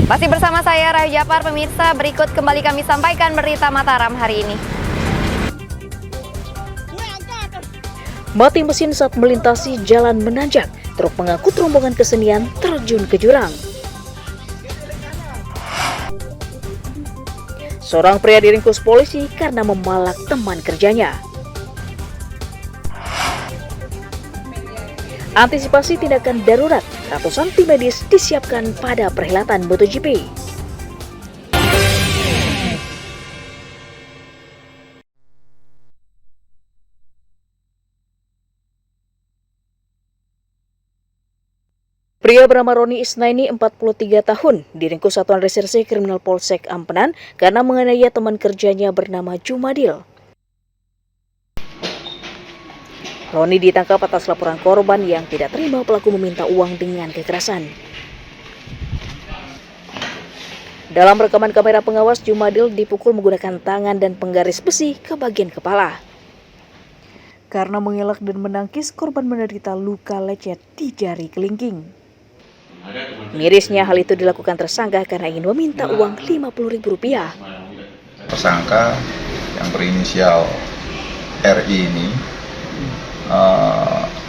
Masih bersama saya Rayu Japar, pemirsa. Berikut kembali kami sampaikan berita Mataram hari ini. Mati mesin saat melintasi jalan menanjak. Truk pengangkut rombongan kesenian terjun ke jurang. Seorang pria diringkus polisi karena memalak teman kerjanya. Antisipasi tindakan darurat, ratusan tim medis disiapkan pada perhelatan MotoGP. Pria bernama Roni Isnaini, 43 tahun, diringkus Satuan Reserse Kriminal Polsek Ampenan karena menganiaya teman kerjanya bernama Jumadil. Roni ditangkap atas laporan korban yang tidak terima pelaku meminta uang dengan kekerasan. Dalam rekaman kamera pengawas, Jumadil dipukul menggunakan tangan dan penggaris besi ke bagian kepala. Karena mengelak dan menangkis, korban menderita luka lecet di jari kelingking. Mirisnya hal itu dilakukan tersangka karena ingin meminta uang Rp50.000. Tersangka yang berinisial RI ini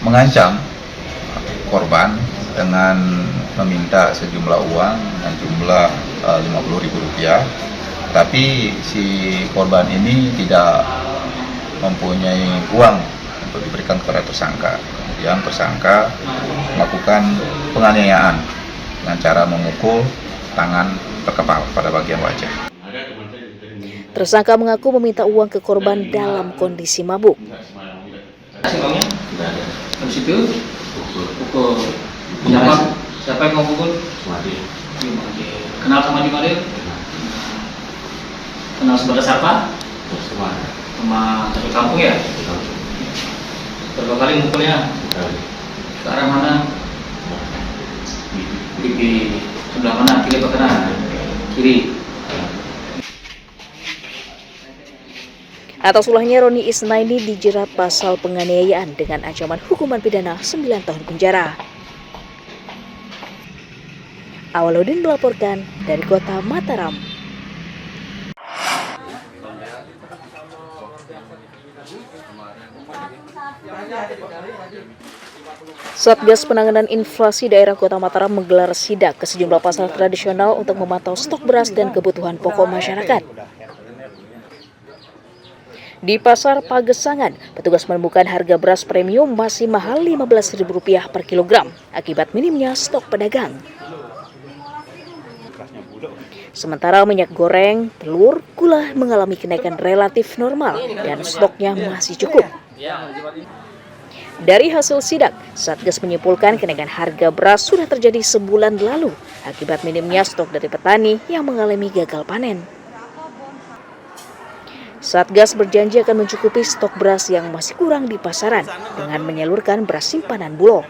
mengancam korban dengan meminta sejumlah uang dengan jumlah Rp50.000, tapi si korban ini tidak mempunyai uang untuk diberikan kepada tersangka. Kemudian tersangka melakukan penganiayaan dengan cara memukul tangan terkepal pada bagian wajah. Tersangka mengaku meminta uang ke korban dalam kondisi mabuk. Uangnya tidak ada. Habis itu pukul. Siapa yang mau pukul? Jumadil. Kenal sama Jumadil? Kenal sebagai siapa? Sama dari kampung ya? Berapa kali mukulnya? Ke arah mana? Di sebelah mana? Kiri atau kanan? Kiri. Atas ulahnya, Roni Isnaini dijerat pasal penganiayaan dengan ancaman hukuman pidana 9 tahun penjara. Awaludin melaporkan dari kota Mataram. Satgas Penanganan Inflasi Daerah Kota Mataram menggelar sidak ke sejumlah pasar tradisional untuk memantau stok beras dan kebutuhan pokok masyarakat. Di Pasar Pagesangan, petugas menemukan harga beras premium masih mahal Rp15.000 per kilogram akibat minimnya stok pedagang. Sementara minyak goreng, telur, gula mengalami kenaikan relatif normal dan stoknya masih cukup. Dari hasil sidak, Satgas menyimpulkan kenaikan harga beras sudah terjadi sebulan lalu akibat minimnya stok dari petani yang mengalami gagal panen. Satgas berjanji akan mencukupi stok beras yang masih kurang di pasaran dengan menyalurkan beras simpanan Bulog.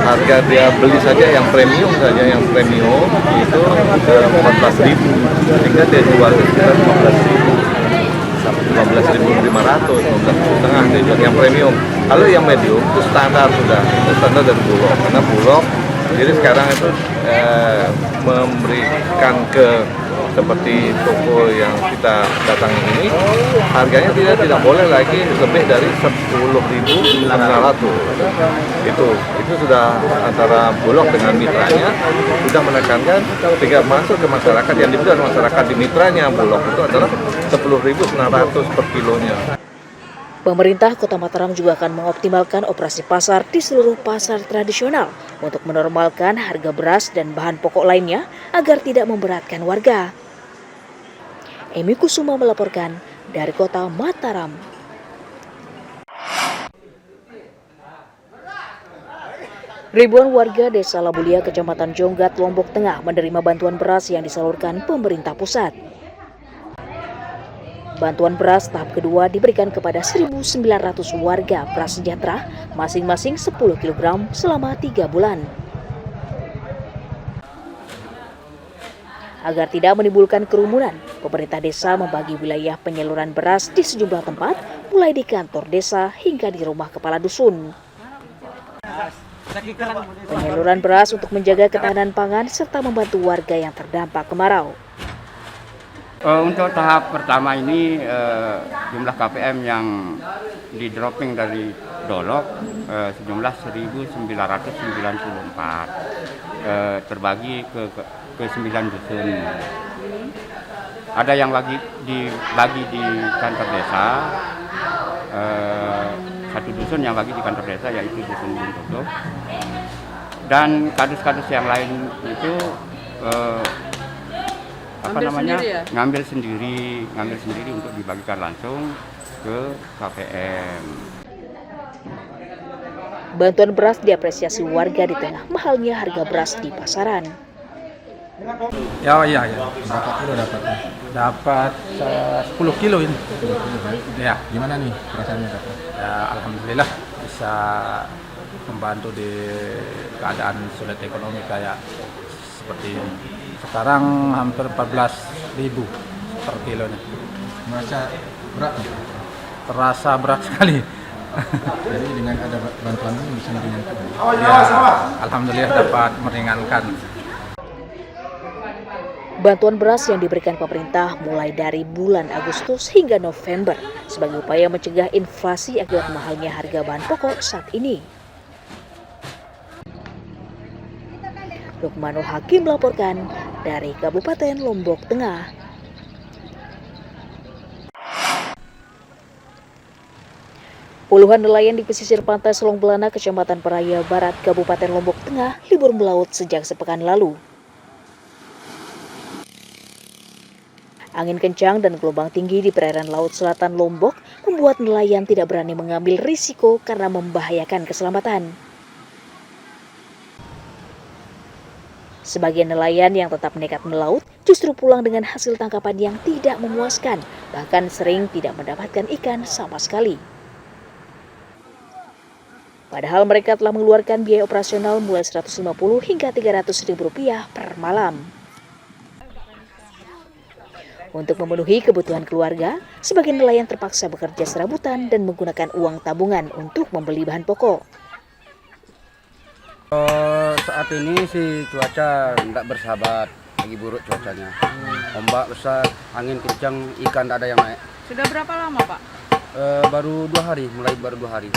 Harga dia beli saja yang premium itu 14.000, sehingga dia jual sekitar 15.500, 15.500 dia jual yang premium. Lalu yang medium itu standar dari Bulog, karena Bulog jadi sekarang itu memberikan ke seperti toko yang kita datangi ini, harganya tidak boleh lagi lebih dari 10.900. Itu sudah antara Bulog dengan mitranya sudah menekankan sehingga masuk ke masyarakat, yang dibeli oleh masyarakat di mitranya Bulog itu adalah 10.900 per kilonya. Pemerintah Kota Mataram juga akan mengoptimalkan operasi pasar di seluruh pasar tradisional untuk menormalkan harga beras dan bahan pokok lainnya agar tidak memberatkan warga. Emi Kusuma melaporkan dari Kota Mataram. Ribuan warga Desa Labulia, Kecamatan Jonggat, Lombok Tengah menerima bantuan beras yang disalurkan pemerintah pusat. Bantuan beras tahap kedua diberikan kepada 1.900 warga prasejahtera, masing-masing 10 kg selama 3 bulan. Agar tidak menimbulkan kerumunan, pemerintah desa membagi wilayah penyaluran beras di sejumlah tempat, mulai di kantor desa hingga di rumah kepala dusun. penyaluran beras untuk menjaga ketahanan pangan serta membantu warga yang terdampak kemarau. Untuk tahap pertama ini jumlah KPM yang di dropping dari Dolok sejumlah 1.994 terbagi ke 9 dusun. Ada yang lagi dibagi di kantor desa, satu dusun yang lagi di kantor desa yaitu dusun Buntoto, dan kadus-kadus yang lain itu ngambil sendiri untuk dibagikan langsung ke KPM. Bantuan beras diapresiasi warga di tengah mahalnya harga beras di pasaran. Iya. Berapa kilo dapatnya? Dapat 10 kilo ini. Ya. Gimana nih perasaannya, Kak? Ya, alhamdulillah bisa membantu di keadaan sulit ekonomi kayak seperti ini. Sekarang hampir 14.000 per kilonya. Merasa berat? Terasa berat sekali. Jadi dengan ada bantuan ini bisa meringankan? Ya, alhamdulillah dapat meringankan. Bantuan beras yang diberikan pemerintah mulai dari bulan Agustus hingga November sebagai upaya mencegah inflasi akibat mahalnya harga bahan pokok saat ini. Lukmanul Hakim melaporkan dari Kabupaten Lombok Tengah. Puluhan nelayan di pesisir pantai Selong Belana, Kecamatan Peraya Barat, Kabupaten Lombok Tengah, libur melaut sejak sepekan lalu. Angin kencang dan gelombang tinggi di perairan Laut Selatan Lombok membuat nelayan tidak berani mengambil risiko karena membahayakan keselamatan. Sebagian nelayan yang tetap nekat melaut justru pulang dengan hasil tangkapan yang tidak memuaskan, bahkan sering tidak mendapatkan ikan sama sekali. Padahal mereka telah mengeluarkan biaya operasional mulai Rp150 hingga Rp300.000 per malam. Untuk memenuhi kebutuhan keluarga, sebagian nelayan terpaksa bekerja serabutan dan menggunakan uang tabungan untuk membeli bahan pokok. Saat ini sih cuaca tidak bersahabat, lagi buruk cuacanya. Ombak besar, angin kencang, ikan tidak ada yang naik. Sudah berapa lama, Pak? Baru 2 hari, baru 2 hari.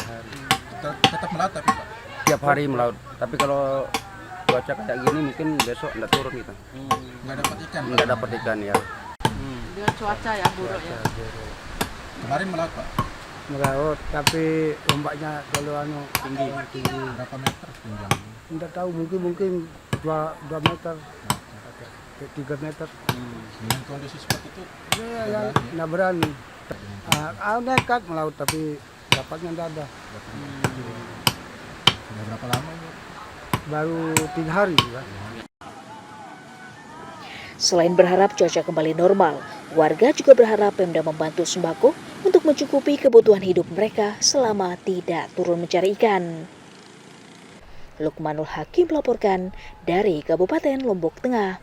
Tetap melaut tapi, Pak? Tiap hari melaut, tapi kalau cuaca kayak gini mungkin besok tidak turun kita. Nggak dapat ikan? Nggak dapat ikan ya. Dengan cuaca ya buruk ya. Kemarin melaut, Pak? Melaut, tapi ombaknya selalu tinggi. Berapa meter tingginya? Tidak tahu, mungkin 2 meter, 3 meter. Dengan kondisi seperti itu? Ya, nggak berani. Nekat melaut, tapi dapatnya tidak ada. Sudah berapa lama ini? Baru 3 hari. Ya. Selain berharap cuaca kembali normal, warga juga berharap Pemda membantu sembako untuk mencukupi kebutuhan hidup mereka selama tidak turun mencari ikan. Lukmanul Hakim melaporkan dari Kabupaten Lombok Tengah.